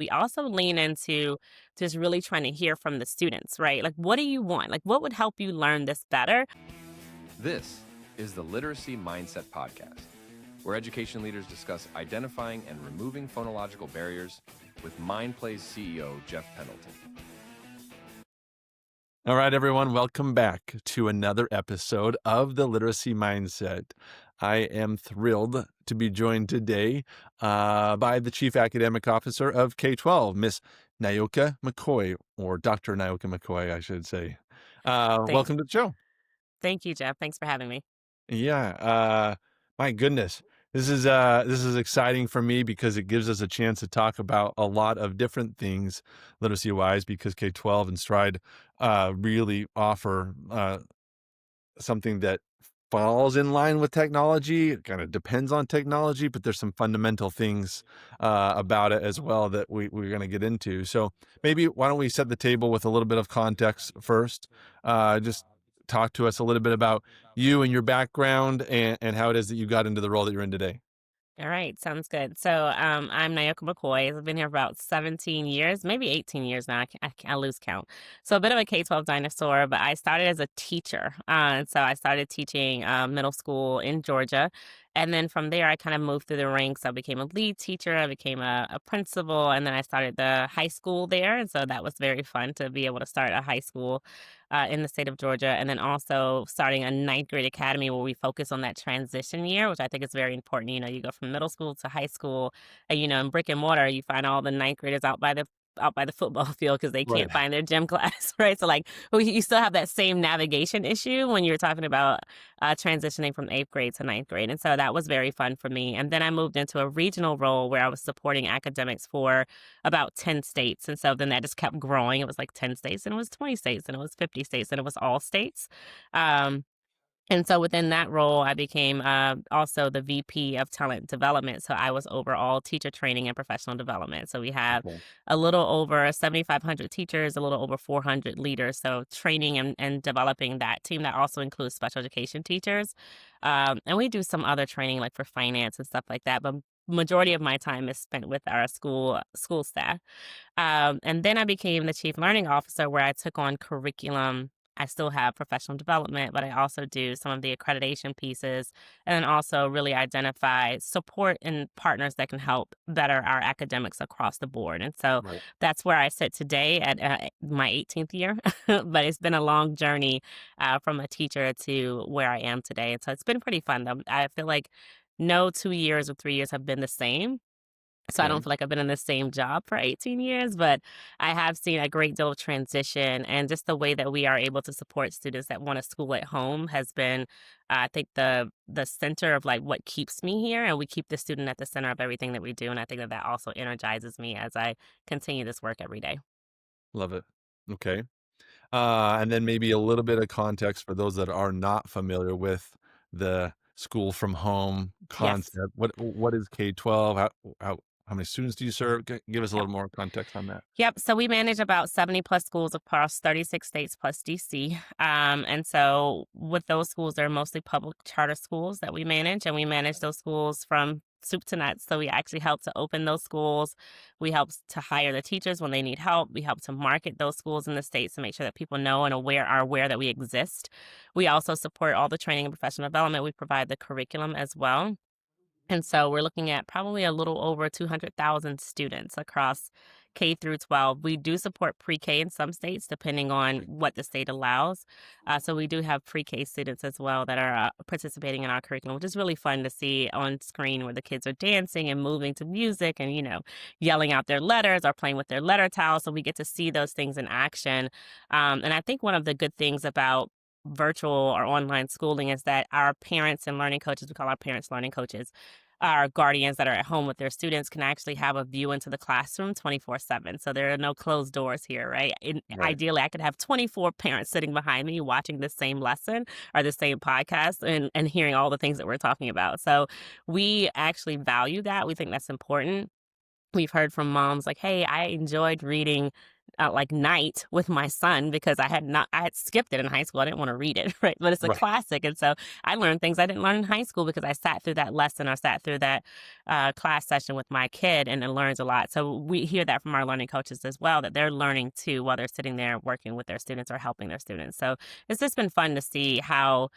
we also lean into just really trying to hear from the students, right? Like, what do you want? Like, what would help you learn this better? This is the Literacy Mindset Podcast, where education leaders discuss identifying and removing phonological barriers with Mindplay's CEO, Jeff Pendleton. All right, everyone, welcome back to another episode of the Literacy Mindset. I am thrilled to be joined today by the Chief Academic Officer of K12, Miss Niyoka McCoy, or Dr. Niyoka McCoy, I should say. Thanks. Welcome to the show. Thank you, Jeff. Thanks for having me. Yeah, my goodness. This is exciting for me because it gives us a chance to talk about a lot of different things literacy-wise, because K12 and Stride really offer something that falls in line with technology. It kind of depends on technology, but there's some fundamental things about it as well that we're going to get into. So maybe why don't we set the table with a little bit of context first? Just talk to us a little bit about you and your background and how it is that you got into the role that you're in today. All right, sounds good. So I'm Niyoka McCoy. I've been here for about 17 years, maybe 18 years now. I lose count. So a bit of a K-12 dinosaur, but I started as a teacher. So I started teaching middle school in Georgia. And then from there, I kind of moved through the ranks. I became a lead teacher. I became a principal. And then I started the high school there. And so that was very fun to be able to start a high school in the state of Georgia. And then also starting a ninth grade academy where we focus on that transition year, which I think is very important. You know, you go from middle school to high school, and, you know, in brick and mortar, you find all the ninth graders out by the football field because they Right. can't find their gym class, right? So like you still have that same navigation issue when you're talking about transitioning from eighth grade to ninth grade. And so that was very fun for me. And then I moved into a regional role where I was supporting academics for about 10 states. And so then that just kept growing. It was like 10 states, and it was 20 states, and it was 50 states, and it was all states. Um, and so within that role, I became also the VP of talent development. So I was over all teacher training and professional development. So we have Okay. a little over 7,500 teachers, a little over 400 leaders. So training and developing that team, that also includes special education teachers. And we do some other training like for finance and stuff like that. But majority of my time is spent with our school staff. And then I became the chief learning officer where I took on curriculum. I still have professional development, but I also do some of the accreditation pieces and then also really identify support and partners that can help better our academics across the board. And so Right. that's where I sit today at my 18th year, but it's been a long journey from a teacher to where I am today. And so it's been pretty fun though. I feel like no 2 years or 3 years have been the same. So I Okay. don't feel like I've been in the same job for 18 years, but I have seen a great deal of transition, and just the way that we are able to support students that want a school at home has been, I think, the center of like what keeps me here, and we keep the student at the center of everything that we do, and I think that that also energizes me as I continue this work every day. Love it. Okay. And then maybe a little bit of context for those that are not familiar with the school from home Yes. concept. What is K12? How many students do you serve? Give us a Yeah. little more context on that. Yep. So we manage about 70 plus schools across 36 states plus DC. And so with those schools, they're mostly public charter schools that we manage, and we manage those schools from soup to nuts. So we actually help to open those schools. We help to hire the teachers when they need help. We help to market those schools in the states to make sure that people know and are aware that we exist. We also support all the training and professional development. We provide the curriculum as well. And so we're looking at probably a little over 200,000 students across K through 12. We do support pre-K in some states, depending on what the state allows. So we do have pre-K students as well that are participating in our curriculum, which is really fun to see on screen where the kids are dancing and moving to music and, you know, yelling out their letters or playing with their letter tiles. So we get to see those things in action. And I think one of the good things about virtual or online schooling is that our parents and learning coaches, we call our parents learning coaches, our guardians that are at home with their students can actually have a view into the classroom 24/7. So there are no closed doors here, right? Right. Ideally, I could have 24 parents sitting behind me watching the same lesson or the same podcast and hearing all the things that we're talking about. So we actually value that. We think that's important. We've heard from moms like, "Hey, I enjoyed reading like night with my son because I had skipped it in high school. I didn't want to read it, right? But it's a Right. classic, and so I learned things I didn't learn in high school because I sat through that lesson or sat through that class session with my kid, and it learns a lot. So we hear that from our learning coaches as well, that they're learning too while they're sitting there working with their students or helping their students. So it's just been fun to see how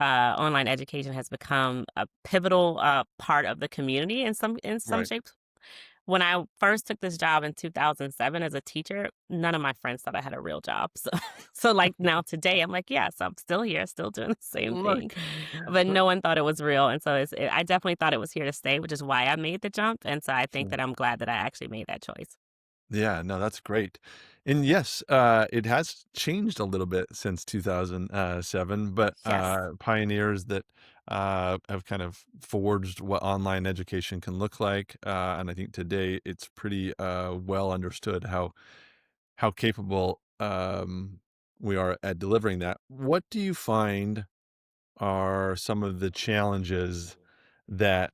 online education has become a pivotal part of the community in some Right. shapes. When I first took this job in 2007 as a teacher, none of my friends thought I had a real job. So, so like now today, I'm like, yes, I'm still here, still doing the same thing, Look. but no one thought it was real, and so I definitely thought it was here to stay, which is why I made the jump, and so I think Sure. that I'm glad that I actually made that choice. Yeah, no, that's great. And yes, it has changed a little bit since 2007, but Yes. pioneers that have kind of forged what online education can look like. And I think today it's pretty well understood how capable we are at delivering that. What do you find are some of the challenges that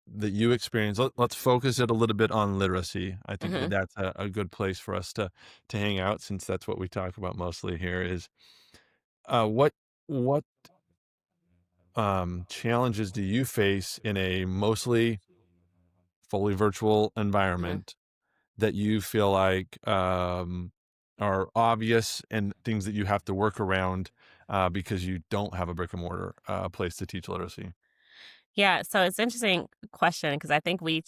that you experience? Let's focus it a little bit on literacy. I think that Hmm. that's a good place for us to hang out since that's what we talk about mostly here is what challenges do you face in a mostly fully virtual Hmm. environment that you feel like are obvious and things that you have to work around because you don't have a brick and mortar place to teach literacy? Yeah, so it's interesting question because I think we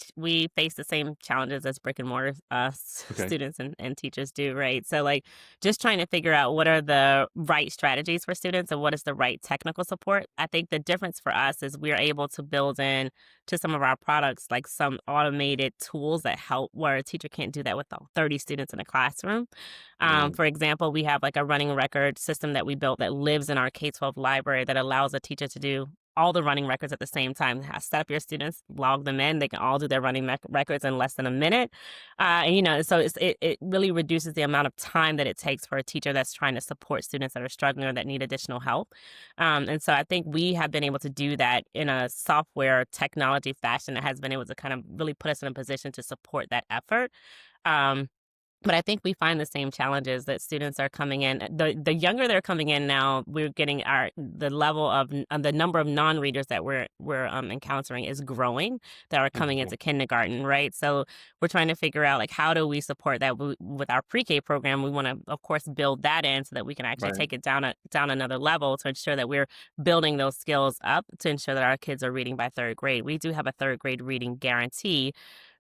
face the same challenges as brick and mortar Okay. students and teachers do, right? So like just trying to figure out what are the right strategies for students and what is the right technical support. I think the difference for us is we're able to build in to some of our products like some automated tools that help where a teacher can't do that with the 30 students in a classroom. Right. For example, we have like a running record system that we built that lives in our K-12 library that allows a teacher to do all the running records at the same time. Set up your students, log them in. They can all do their running records in less than a minute. And, you know, so it really reduces the amount of time that it takes for a teacher that's trying to support students that are struggling or that need additional help. And so I think we have been able to do that in a software technology fashion that has been able to kind of really put us in a position to support that effort. Um, but I think we find the same challenges that students are coming in. The younger they're coming in now, we're getting the level of the number of non-readers that we're encountering is growing that are coming Interesting. into kindergarten, right? So we're trying to figure out like how do we support that with our pre-K program. We want to, of course, build that in so that we can actually Right. take it down another level to ensure that we're building those skills up to ensure that our kids are reading by third grade. We do have a third grade reading guarantee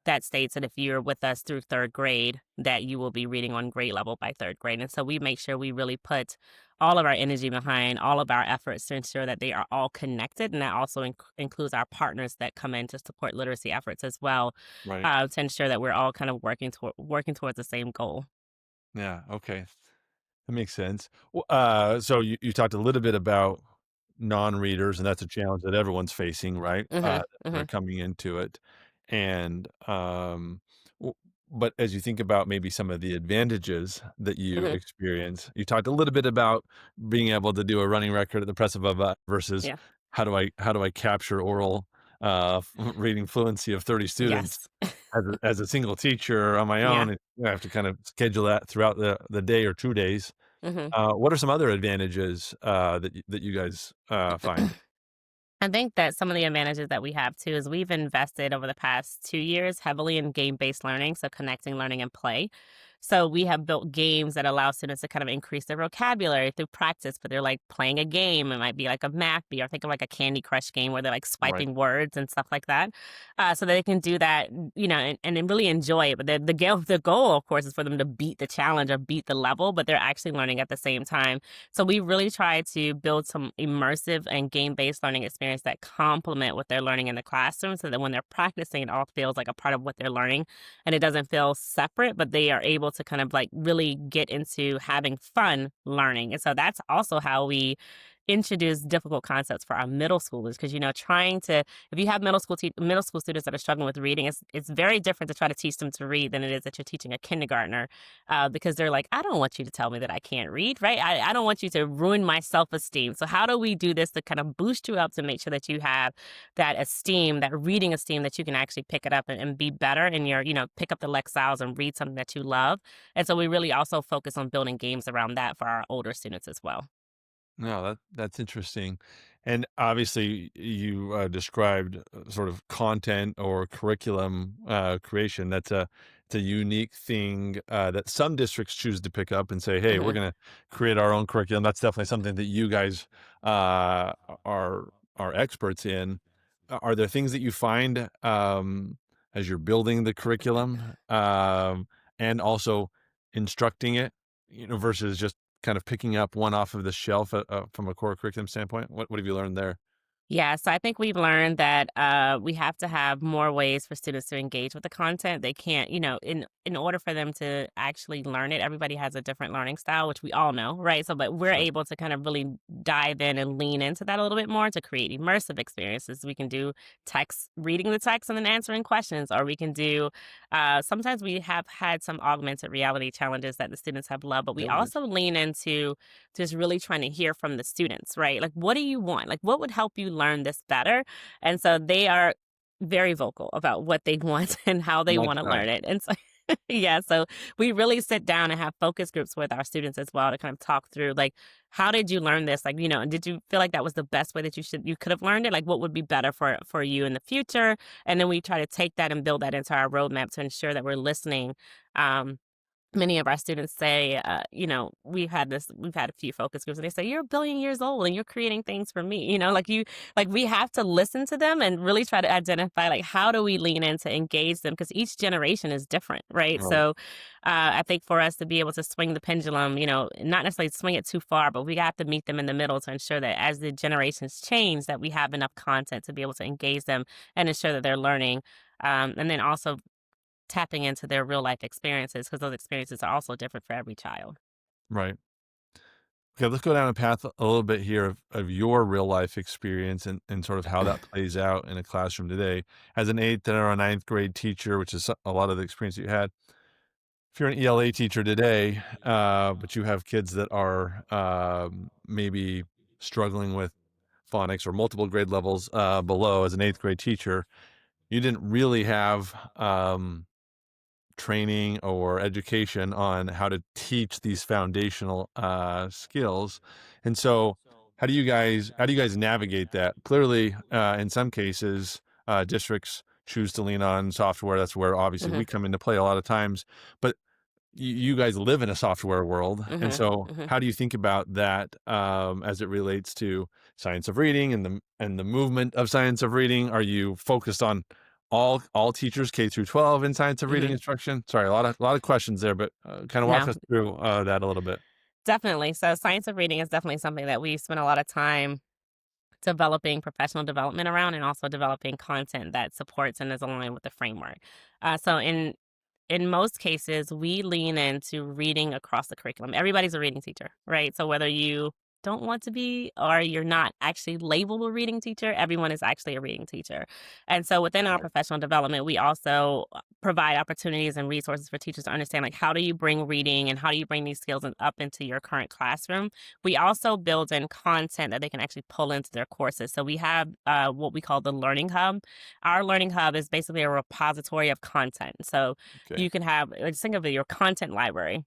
that states that if you're with us through third grade, that you will be reading on grade level by third grade. And so we make sure we really put all of our energy behind all of our efforts to ensure that they are all connected. And that also includes our partners that come in to support literacy efforts as well, Right. to ensure that we're all kind of working towards the same goal. Yeah. Okay. That makes sense. So you talked a little bit about non-readers, and that's a challenge that everyone's facing, right? Hmm. That are Hmm. coming into it, and w- but as you think about maybe some of the advantages that you Hmm. experience, you talked a little bit about being able to do a running record at the press of a button versus Yeah. how do I capture oral reading fluency of 30 students Yes. as a single teacher on my Yeah. own, and I have to kind of schedule that throughout the day or 2 days. Hmm. What are some other advantages, that you guys, find? I think that some of the advantages that we have too is we've invested over the past 2 years heavily in game based learning, so connecting learning and play. So we have built games that allow students to kind of increase their vocabulary through practice, but they're like playing a game. It might be like a math bee, or think of like a Candy Crush game where they're like Right, swiping words and stuff like that. So they can do that, you know, and then really enjoy it. But the goal, of course, is for them to beat the challenge or beat the level, but they're actually learning at the same time. So we really try to build some immersive and game-based learning experience that complement what they're learning in the classroom so that when they're practicing, it all feels like a part of what they're learning and it doesn't feel separate, but they are able to kind of like really get into having fun learning. And so that's also how we introduce difficult concepts for our middle schoolers because trying to if you have middle school students that are struggling with reading, it's very different to try to teach them to read than it is that you're teaching a kindergartner, because they're like, I don't want you to tell me that I can't read, right? I don't want you to ruin my self-esteem. So how do we do this to kind of boost you up to make sure that you have that esteem, that reading esteem, that you can actually pick it up and be better in your, pick up the Lexiles and read something that you love. And so we really also focus on building games around that for our older students as well. No, that's interesting. And obviously, you described sort of content or curriculum creation. It's a unique thing that some districts choose to pick up and say, "Hey, we're Hmm. going to create our own curriculum." That's definitely something that you guys uh, are are experts in. Are there things that you find as you're building the curriculum and also instructing it, versus just kind of picking up one off of the shelf, from a core curriculum standpoint? What have you learned there? Yeah, so I think we've learned that we have to have more ways for students to engage with the content. They can't, in order for them to actually learn it, everybody has a different learning style, which we all know, right? So, but we're Sure. able to kind of really dive in and lean into that a little bit more to create immersive experiences. We can do text, reading the text and then answering questions, or we can do. Sometimes we have had some augmented reality challenges that the students have loved, but we Oh, nice. also lean into just really trying to hear from the students, right? Like, what do you want? Like, what would help you learn this better? And so they are very vocal about what they want and how they That's want to nice. learn it. And so, yeah, so we really sit down and have focus groups with our students as well to kind of talk through, like, how did you learn this? Like, and did you feel like that was the best way that you could have learned it? Like, what would be better for you in the future? And then we try to take that and build that into our roadmap to ensure that we're listening. Um, Many of our students say, we've had a few focus groups and they say, you're a billion years old and you're creating things for me. Like we have to listen to them and really try to identify, like, how do we lean in to engage them? Because each generation is different, right? Right. So I think for us to be able to swing the pendulum, not necessarily swing it too far, but we have to meet them in the middle to ensure that as the generations change, that we have enough content to be able to engage them and ensure that they're learning. And then also tapping into their real life experiences because those experiences are also different for every child. Right. Okay, let's go down a path a little bit here of your real life experience and sort of how that plays out in a classroom today. As an eighth or a ninth grade teacher, which is a lot of the experience that you had, if you're an ELA teacher today, but you have kids that are maybe struggling with phonics or multiple grade levels below as an eighth grade teacher, you didn't really have training or education on how to teach these foundational skills. And so how do you guys navigate that? Clearly, in some cases, districts choose to lean on software. That's where obviously Mhm, we come into play a lot of times. But you guys live in a software world, and mhm, so mhm. how do you think about that as it relates to science of reading and the movement of science of reading? Are you focused on all teachers K through 12 in science of reading Mhm. instruction? Sorry, a lot of questions there, but kind of walk No, us through that a little bit. definitely. So science of reading is definitely something that we spend a lot of time developing professional development around and also developing content that supports and is aligned with the framework. So in most cases, we lean into reading across the curriculum. Everybody's a reading teacher, right? So whether you don't want to be or you're not actually labeled a reading teacher, everyone is actually a reading teacher. And so within our Right. professional development, we also provide opportunities and resources for teachers to understand, like, how do you bring reading and how do you bring these skills up into your current classroom. We also build in content that they can actually pull into their courses. So we have what we call the Learning Hub. Our Learning Hub is basically a repository of content. So Okay. you can have, like, think of it, your content library.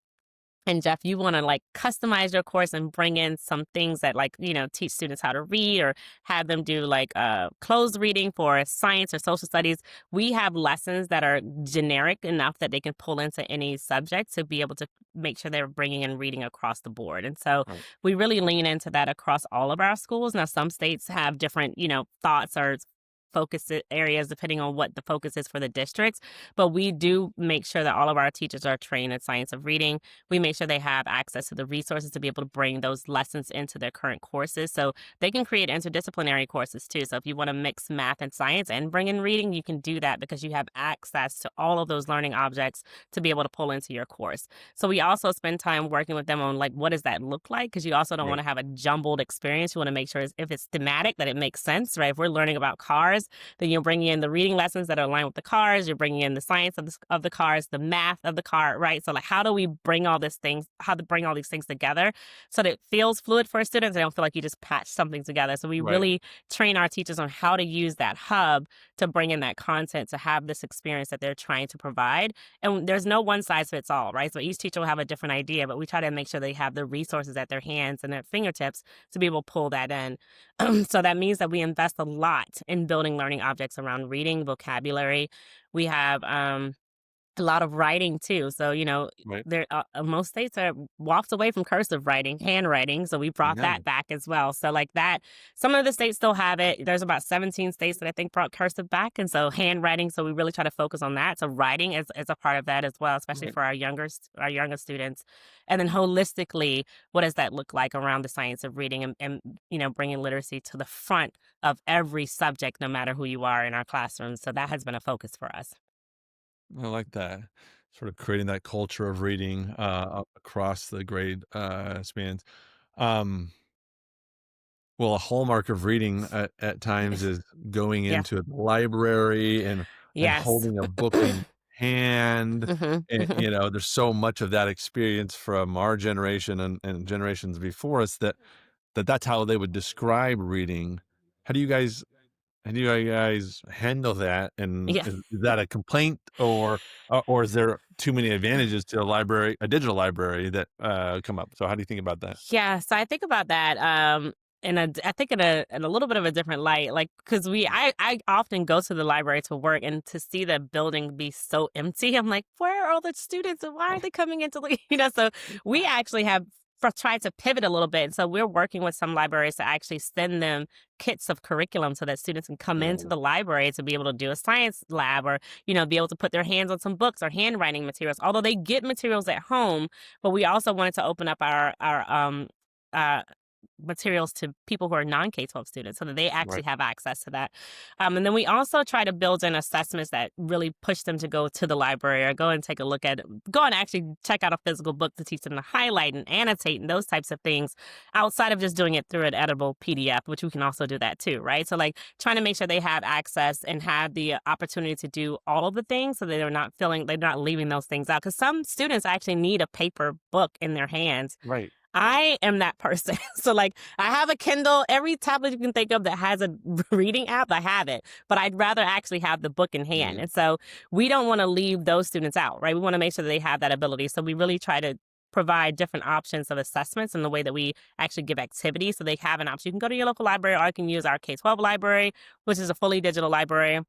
And Jeff, you want to, like, customize your course and bring in some things that, like, teach students how to read or have them do like closed reading for science or social studies. We have lessons that are generic enough that they can pull into any subject to be able to make sure they're bringing in reading across the board. And so Right. we really lean into that across all of our schools. Now, some states have different, thoughts or areas depending on what the focus is for the districts. But we do make sure that all of our teachers are trained in science of reading. We make sure they have access to the resources to be able to bring those lessons into their current courses. So they can create interdisciplinary courses too. So if you want to mix math and science and bring in reading, you can do that because you have access to all of those learning objects to be able to pull into your course. So we also spend time working with them on like what does that look like, because you also don't want Right. to have a jumbled experience. You want to make sure if it's thematic that it makes sense, right? If we're learning about cars, then you're bringing in the reading lessons that are aligned with the cars. You're bringing in the science of the cars, the math of the car, right? So like, how do we bring all these things? How to bring all these things together so that it feels fluid for students? They don't feel like you just patch something together. So we Right. really train our teachers on how to use that hub to bring in that content to have this experience that they're trying to provide. And there's no one size fits all, right? So each teacher will have a different idea, but we try to make sure they have the resources at their hands and their fingertips to be able to pull that in. So that means that we invest a lot in building learning objects around reading, vocabulary. We have a lot of writing too. So, Right. there most states are walked away from cursive writing, handwriting. So we brought Yeah. that back as well. So like that, some of the states still have it. There's about 17 states that I think brought cursive back, and so handwriting. So we really try to focus on that. So writing is a part of that as well, especially Right. for our younger students. And then holistically, what does that look like around the science of reading and bringing literacy to the front of every subject, no matter who you are in our classrooms. So that has been a focus for us. I like that. Sort of creating that culture of reading across the grade spans. Um, well, a hallmark of reading at times is going Yeah. into the library and Yes. holding a book in hand. Mhm, And, mhm. there's so much of that experience from our generation and generations before us that's how they would describe reading. How do you guys how do you guys handle that? And Yeah. is that a complaint or is there too many advantages to a digital library that come up? So how do you think about that? Yeah, so I think about that, I think in a little bit of a different light, like, because I often go to the library to work, and to see the building be so empty, I'm like, "Where are all the students, and why aren't they coming into the" so we actually have tried to pivot a little bit, and so we're working with some libraries to actually send them kits of curriculum so that students can come into Oh, the library to be able to do a science lab, or, be able to put their hands on some books or handwriting materials, although they get materials at home. But we also wanted to open up our uh, materials to people who are non K-12 students so that they actually right. have access to that. And then we also try to build in assessments that really push them to go to the library or go and take a look at, go and actually check out a physical book to teach them to highlight and annotate and those types of things, outside of just doing it through an editable PDF, which we can also do that too, right? So, like, trying to make sure they have access and have the opportunity to do all of the things so that they're not leaving those things out. Because some students actually need a paper book in their hands. Right. I am that person. So, like, I have a Kindle, every tablet you can think of that has a reading app, I have it, but I'd rather actually have the book in hand. Yeah. And so we don't want to leave those students out, right? We want to make sure that they have that ability. So we really try to provide different options of assessments in the way that we actually give activities. So they have an option. You can go to your local library, or you can use our K-12 library, which is a fully digital library.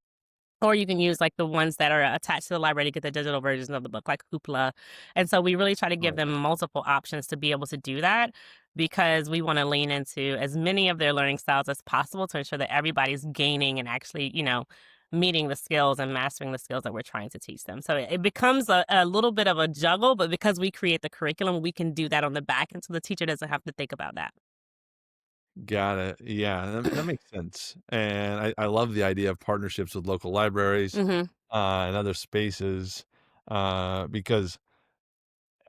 Or you can use, like, the ones that are attached to the library to get the digital versions of the book, like Hoopla. And so we really try to give Right. them multiple options to be able to do that, because we wanna lean into as many of their learning styles as possible to ensure that everybody's gaining and actually, meeting the skills and mastering the skills that we're trying to teach them. So it becomes a little bit of a juggle, but because we create the curriculum, we can do that on the back end so the teacher doesn't have to think about that. Got it. Yeah, that makes sense. And I love the idea of partnerships with local libraries Mhm. and other spaces because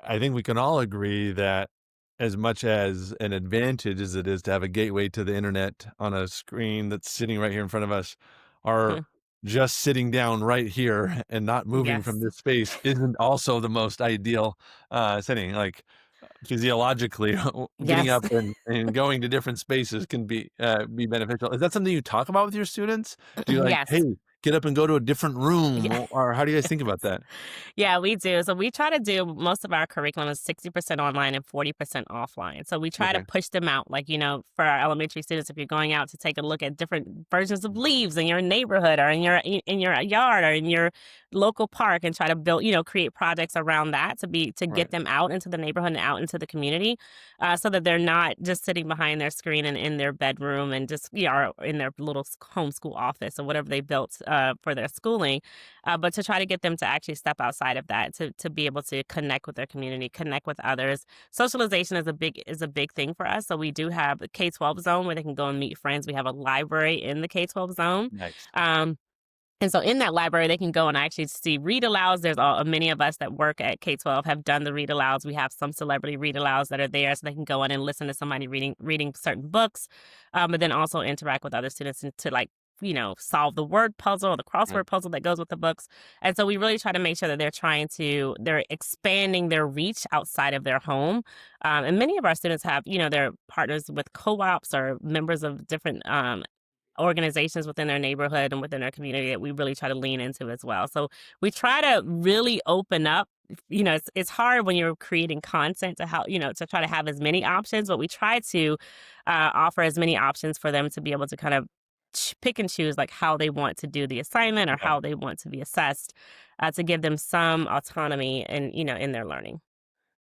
I think we can all agree that as much as an advantage as it is to have a gateway to the internet on a screen that's sitting right here in front of us, our just sitting down right here and not moving from Yes. this space isn't also the most ideal setting. Like physiologically, getting Yes. up and going to different spaces can be beneficial. Is that something you talk about with your students? Do you like, hey, Yes. get up and go to a different room? Yeah. Or how do you guys think about that? Yeah, we do. So we try to do most of our curriculum is 60% online and 40% offline. So we try to Okay. push them out. Like, for our elementary students, if you're going out to take a look at different versions of leaves in your neighborhood or in your yard or in your local park and try to build, create projects around that to get Right. them out into the neighborhood and out into the community, so that they're not just sitting behind their screen and in their bedroom and just, or in their little homeschool office or whatever they built for their schooling, but to try to get them to actually step outside of that to be able to connect with their community, connect with others. Socialization is a big thing for us. So we do have a K-12 zone where they can go and meet friends. We have a library in the K-12 zone. Nice. And so in that library, they can go and actually see read alouds. There's many of us that work at K-12 have done the read alouds. We have some celebrity read alouds that are there, so they can go in and listen to somebody reading certain books, but then also interact with other students and to solve the word puzzle or the Right. crossword puzzle that goes with the books. And so we really try to make sure that they're expanding their reach outside of their home. And many of our students have, they're partners with co-ops or members of different organizations within their neighborhood and within their community that we really try to lean into as well. So we try to really open up. It's hard when you're creating content to try to have as many options, but we try to offer as many options for them to be able to kind of pick and choose like how they want to do the assignment or Yeah. how they want to be assessed, to give them some autonomy in their learning.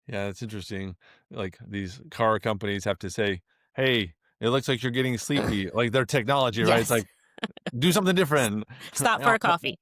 Yeah, it's interesting. Like these car companies have to say, "Hey, it looks like you're getting sleepy." Like their technology, right? It's Yes. like, do something different. Stop for a coffee.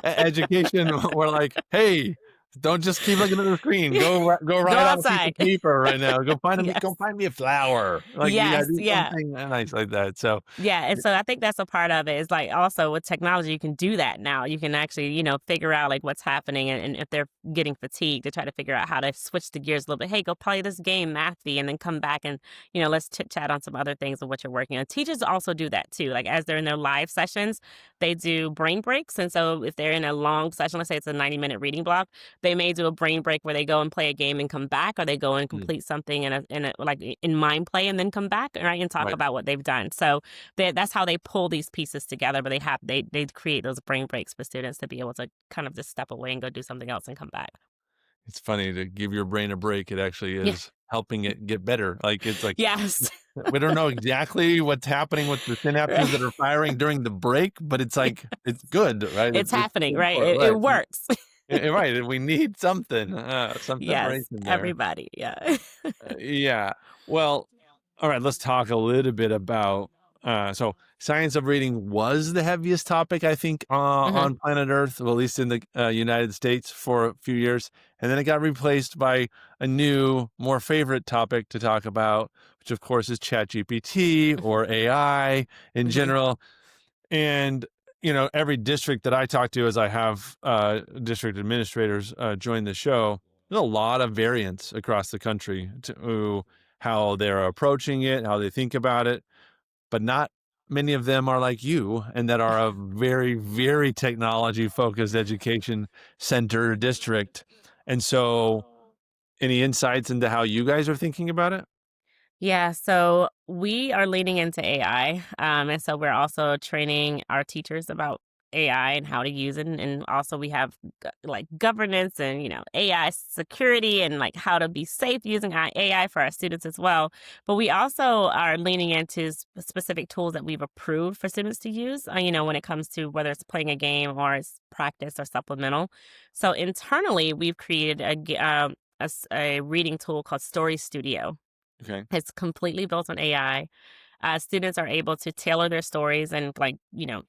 Education, we're like, "Hey, don't just keep looking at the screen. Go Go write on a piece of outside. paper right now. Yes. Go find me a flower. Like you gotta Yes. do Yeah. something nice like that." So Yeah, and so I think that's a part of it is like also with technology, you can do that now. You can actually, figure out like what's happening and if they're getting fatigued to try to figure out how to switch the gears a little bit. Hey, go play this game, Mathy, and then come back and, let's chit chat on some other things of what you're working on. Teachers also do that too. Like as they're in their live sessions, they do brain breaks. And so if they're in a long session, let's say it's a 90-minute reading block, they may do a brain break where they go and play a game and come back, or they go and mm, complete something in a like in Mindplay and then come back, right, and talk right. about what they've done. So that's how they pull these pieces together, but they create those brain breaks for students to be able to kind of just step away and go do something else and come back. It's funny to give your brain a break. It actually Yeah. is helping it get better. Like it's like Yes. we don't know exactly what's happening with the synapses that are firing during the break, but it's like it's good, right? It's It's happening, good right? for it, It right? works. Right. We need something, some Yes, separation there. everybody. Yeah. Yeah. Well, all right. Let's talk a little bit about. So, science of reading was the heaviest topic, I think, Hmm. on planet Earth, well, at least in the United States, for a few years, and then it got replaced by a new, more favorite topic to talk about, which of course is ChatGPT or AI in Hmm. general. And every district that I talk to, as I have district administrators join the show, there's a lot of variance across the country to how they're approaching it, how they think about it, but not many of them are like you, and that are a very, very technology focused education center district. And so, any insights into how you guys are thinking about it? Yeah, so we are leaning into AI. And so we're also training our teachers about AI and how to use it. And also we have like governance and, AI security and like how to be safe using AI for our students as well. But we also are leaning into specific tools that we've approved for students to use, when it comes to whether it's playing a game or it's practice or supplemental. So internally, we've created a reading tool called Story Studio. Okay. It's completely built on AI. Students are able to tailor their stories and, like,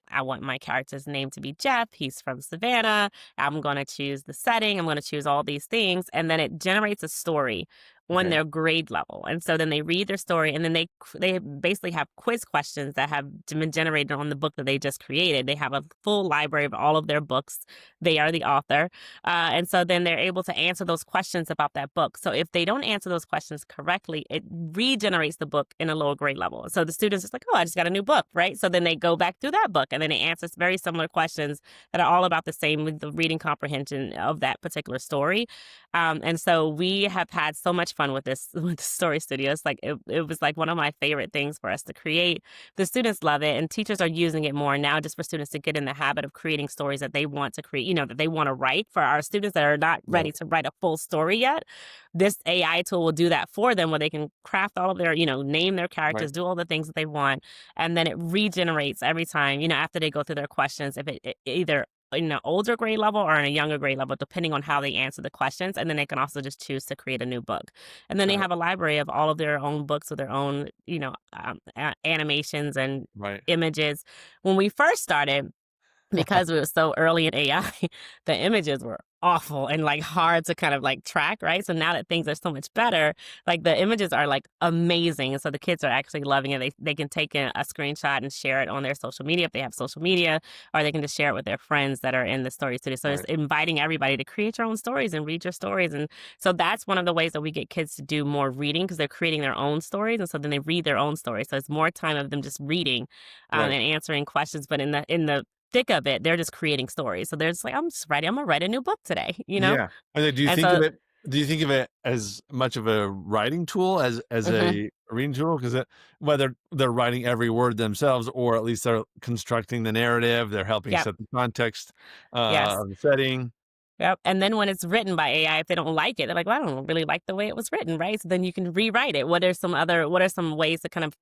I want my character's name to be Jeff. He's from Savannah. I'm going to choose the setting. I'm going to choose all these things. And then it generates a story on Okay. their grade level. And so then they read their story and then they basically have quiz questions that have been generated on the book that they just created. They have a full library of all of their books. They are the author. And so then they're able to answer those questions about that book. So if they don't answer those questions correctly, it regenerates the book in a lower grade level. So the students is like, oh, I just got a new book, right? So then they go back through that book and then they answer very similar questions that are all about the same with the reading comprehension of that particular story. And so we have had so much fun with this with the story studio. It's like it was like one of my favorite things for us to create. The students love it, and teachers are using it more now just for students to get in the habit of creating stories that they want to create, that they want to write. For our students that are not ready Right. to write a full story yet, this AI tool will do that for them where they can craft all of their, name their Right. characters, do all the things that they want, and then it regenerates every time, after they go through their questions, if it either in an older grade level or in a younger grade level, depending on how they answer the questions. And then they can also just choose to create a new book. And then they Got it. have a library of all of their own books with their own, animations and Right. images. When we first started, because we were so early in AI, the images were awful and like hard to kind of like track, right? So now that things are so much better, like the images are like amazing. And so the kids are actually loving it. They can take a screenshot and share it on their social media if they have social media, or they can just share it with their friends that are in the story studio. So it's Right. inviting everybody to create your own stories and read your stories. And so that's one of the ways that we get kids to do more reading because they're creating their own stories. And so then they read their own stories. So it's more time of them just reading and Right. answering questions. But in the thick of it, they're just creating stories. So they're just like, I'm just writing, I'm gonna write a new book today, Yeah. And then And so, do you think of it as much of a writing tool as mhm, a reading tool? Because whether they're writing every word themselves or at least they're constructing the narrative, they're helping yep, set the context yes, of the setting. yep. And then when it's written by AI, if they don't like it, they're like, well, I don't really like the way it was written, right? So then you can rewrite it. What are some ways to kind of,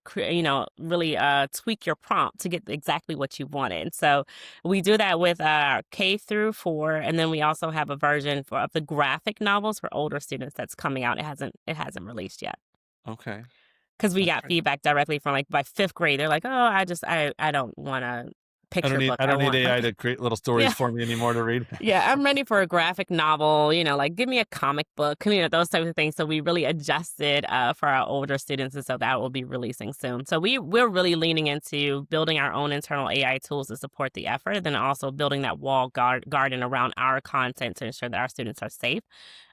really tweak your prompt to get exactly what you wanted? So we do that with K-4, and then we also have a version of the graphic novels for older students that's coming out. It hasn't released yet. Okay. Because we got Okay. feedback directly from, like, by 5th grade, they're like, "Oh, I don't want a picture book, I I don't need want AI like." to create little stories Yeah. for me anymore to read. Yeah, I'm ready for a graphic novel, like, give me a comic book, those types of things, so we really adjusted, for our older students, and so that will be releasing soon. So we're really leaning into building our own internal AI tools to support the effort, then also building that wall garden around our content to ensure that our students are safe.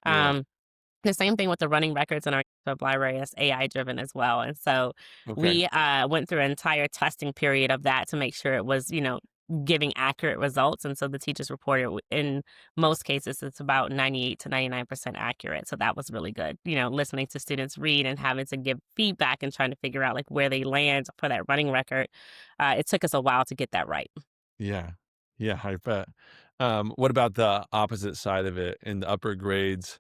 Yeah. Um the same thing with the running records in our library is AI driven as well. And so Okay. we went through an entire testing period of that to make sure it was, giving accurate results. And so the teachers reported in most cases it's about 98 to 99% accurate. So that was really good. Listening to students read and having to give feedback and trying to figure out like where they land for that running record. It took us a while to get that right. Yeah. Yeah, I bet. What about the opposite side of it in the upper grades?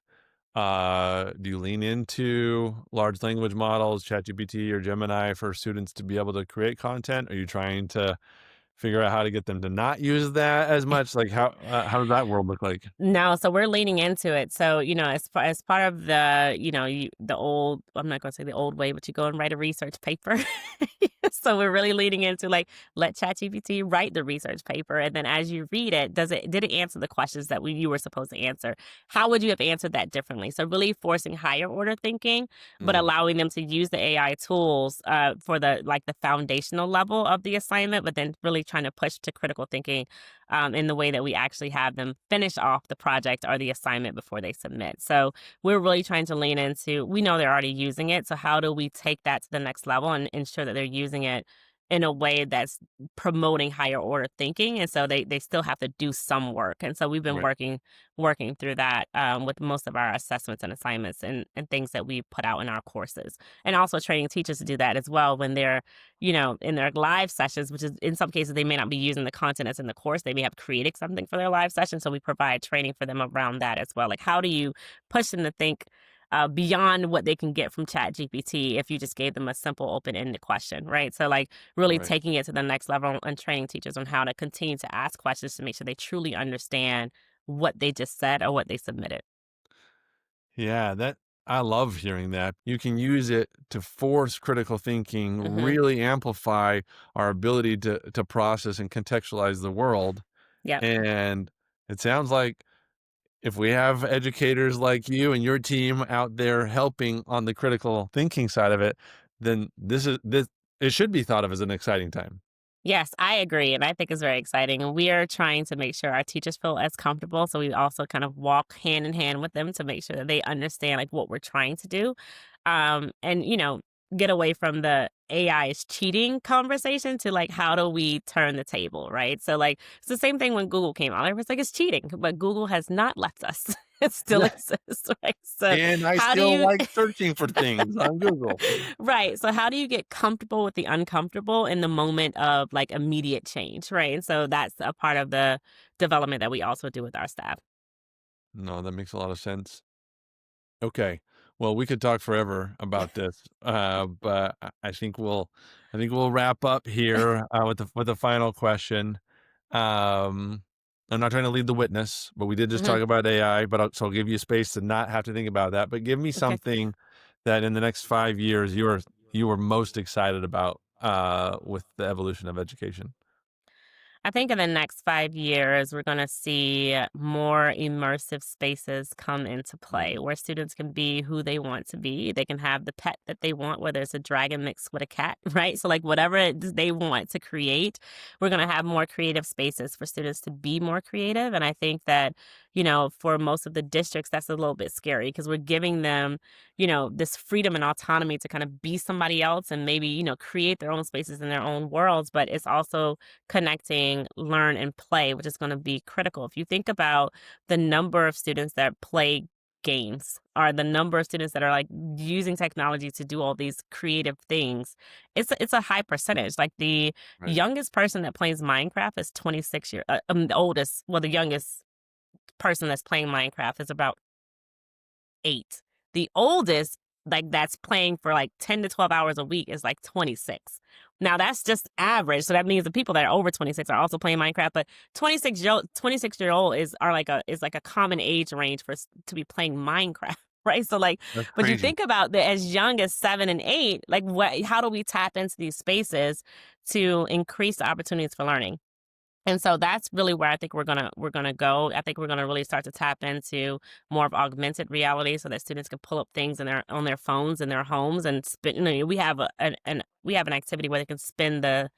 Do you lean into large language models, ChatGPT or Gemini for students to be able to create content? Are you trying to figure out how to get them to not use that as much? Like how does that world look like? No, so we're leaning into it. So, as part of the, the old, I'm not going to say the old way, but you go and write a research paper. So we're really leaning into like, let ChatGPT write the research paper. And then as you read it, did it answer the questions that you were supposed to answer? How would you have answered that differently? So really forcing higher order thinking, but Mm, allowing them to use the AI tools for the foundational level of the assignment, but then really trying to push to critical thinking in the way that we actually have them finish off the project or the assignment before they submit. So we're really trying to lean into, we know they're already using it. So how do we take that to the next level and ensure that they're using it in a way that's promoting higher order thinking? And so they still have to do some work. And so we've been right, working through that with most of our assessments and assignments and things that we put out in our courses. And also training teachers to do that as well when they're in their live sessions, which is in some cases they may not be using the content that's in the course. They may have created something for their live session. So we provide training for them around that as well. Like, how do you push them to think beyond what they can get from Chat GPT if you just gave them a simple open-ended question, right? So like really right. taking it to the next level and training teachers on how to continue to ask questions to make sure they truly understand what they just said or what they submitted. Yeah, that I love hearing that. You can use it to force critical thinking, Hmm. really amplify our ability to process and contextualize the world. Yep. And it sounds like if we have educators like you and your team out there helping on the critical thinking side of it, then this it should be thought of as an exciting time. Yes, I agree. And I think it's very exciting. And we are trying to make sure our teachers feel as comfortable. So we also kind of walk hand in hand with them to make sure that they understand like what we're trying to do. And, get away from the AI is cheating conversation to like, how do we turn the table? Right. So, like, it's the same thing when Google came out. Everyone's like, it's cheating, but Google has not left us. It still exists, right? So And I how do still you like searching for things on Google. right. So how do you get comfortable with the uncomfortable in the moment of like immediate change, right? And so that's a part of the development that we also do with our staff. No, that makes a lot of sense. Okay. Well, we could talk forever about this, but I think we'll wrap up here with the final question. Um, I'm not trying to lead the witness, but we did just Mhm. talk about AI. So I'll give you space to not have to think about that. But give me Okay. something that in the next 5 years you are most excited about with the evolution of education. I think in the next 5 years, we're going to see more immersive spaces come into play where students can be who they want to be. They can have the pet that they want, whether it's a dragon mixed with a cat, right? So, like, whatever they want to create, we're going to have more creative spaces for students to be more creative. And I think that, for most of the districts, that's a little bit scary because we're giving them, this freedom and autonomy to kind of be somebody else and maybe, create their own spaces in their own worlds. But it's also connecting learn and play, which is going to be critical. If you think about the number of students that play games or the number of students that are like using technology to do all these creative things, it's a high percentage. Like the Right. youngest person that plays Minecraft is 26 years. The youngest person that's playing Minecraft is about 8. The oldest, like, that's playing for, like, 10 to 12 hours a week is, like, 26. Now that's just average, so that means the people that are over 26 are also playing Minecraft, but 26-year-old is like a common age range for s to be playing Minecraft, right? So, like, That's but you crazy. think about the as young as 7 and 8, like, how do we tap into these spaces to increase the opportunities for learning? And so that's really where I think we're gonna go. I think we're gonna really start to tap into more of augmented reality so that students can pull up things in their on their phones in their homes and spin. We have we have an activity where they can spin the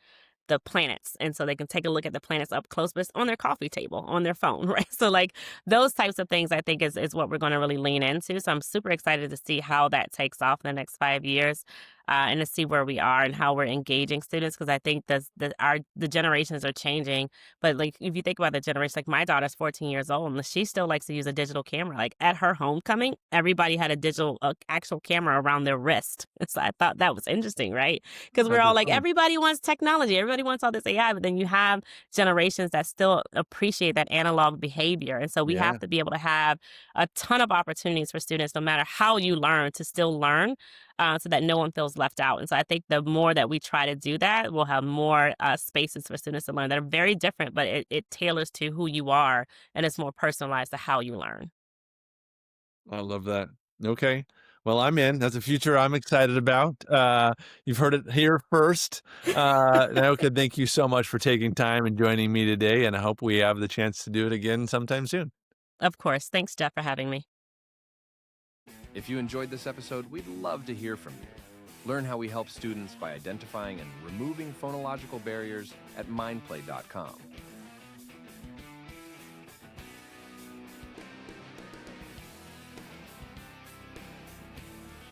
planets. And so they can take a look at the planets up close, but it's on their coffee table, on their phone, right? So like those types of things I think is what we're going to really lean into. So I'm super excited to see how that takes off in the next 5 years. And to see where we are and how we're engaging students, because I think the generations are changing. But like if you think about the generation, like my daughter's 14 years old, and she still likes to use a digital camera. Like at her homecoming, everybody had a digital actual camera around their wrist. So I thought that was interesting, right? Because we're That's all just like, fun. everybody wants technology, everybody wants all this AI, but then you have generations that still appreciate that analog behavior. And so we have Yeah. to be able to have a ton of opportunities for students, no matter how you learn, to still learn so that no one feels left out. And so I think the more that we try to do that, we'll have more spaces for students to learn that are very different, but it tailors to who you are and it's more personalized to how you learn. I love that. Okay. Well, I'm in. That's a future I'm excited about. You've heard it here first. Niyoka, thank you so much for taking time and joining me today, and I hope we have the chance to do it again sometime soon. Of course. Thanks, Jeff, for having me. If you enjoyed this episode, we'd love to hear from you. Learn how we help students by identifying and removing phonological barriers at mindplay.com.